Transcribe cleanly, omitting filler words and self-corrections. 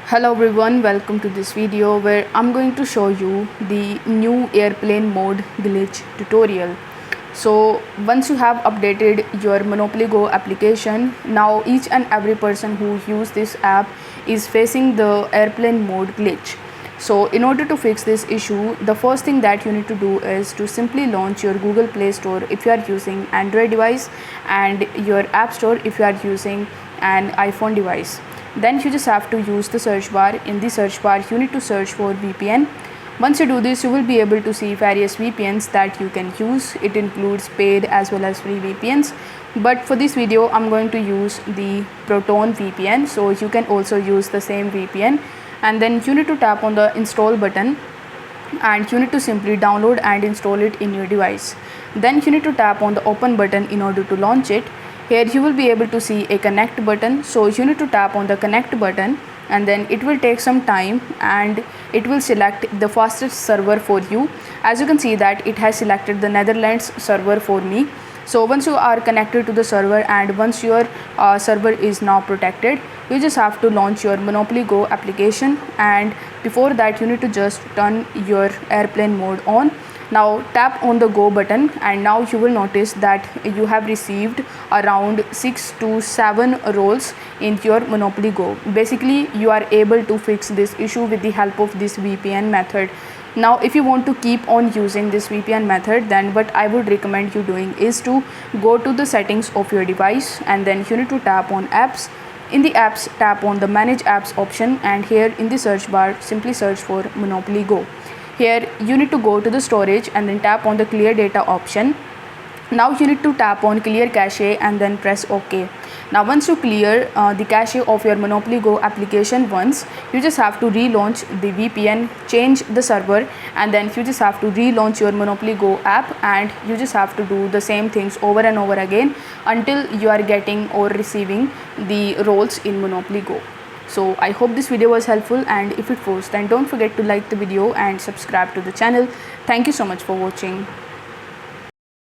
Hello everyone, welcome to this video where I'm going to show you the new airplane mode glitch tutorial. So once you have updated your Monopoly Go application, now each and every person who use this app is facing the airplane mode glitch. So in order to fix this issue, the first thing that you need to do is to simply launch your Google Play Store if you are using Android device and your App Store if you are using an iPhone device. Then you just have to use the search bar. In the search bar you need to search for VPN. Once you do this, you will be able to see various VPNs that you can use. It includes paid as well as free VPNs, but for this video I'm going to use the Proton VPN, so you can also use the same VPN. And then you need to tap on the install button and you need to simply download and install it in your device. Then you need to tap on the open button in order to launch it. Here you will be able to see a connect button, so you need to tap on the connect button and then it will take some time and it will select the fastest server for you. As you can see that it has selected the Netherlands server for me. So once you are connected to the server and once your server is now protected, you just have to launch your Monopoly Go application, and before that you need to just turn your airplane mode on. Now tap on the go button and now you will notice that you have received around 6 to 7 rolls in your Monopoly Go. Basically you are able to fix this issue with the help of this VPN method. Now if you want to keep on using this VPN method, then what I would recommend you doing is to go to the settings of your device and then you need to tap on apps. In the apps, tap on the manage apps option and here in the search bar simply search for Monopoly Go. Here you need to go to the storage and then tap on the clear data option. Now you need to tap on clear cache and then press OK. Now once you clear the cache of your Monopoly Go application once, you just have to relaunch the VPN, change the server, and then you just have to relaunch your Monopoly Go app, and you just have to do the same things over and over again until you are getting or receiving the roles in Monopoly Go. So I hope this video was helpful, and if it was, then don't forget to like the video and subscribe to the channel. Thank you so much for watching.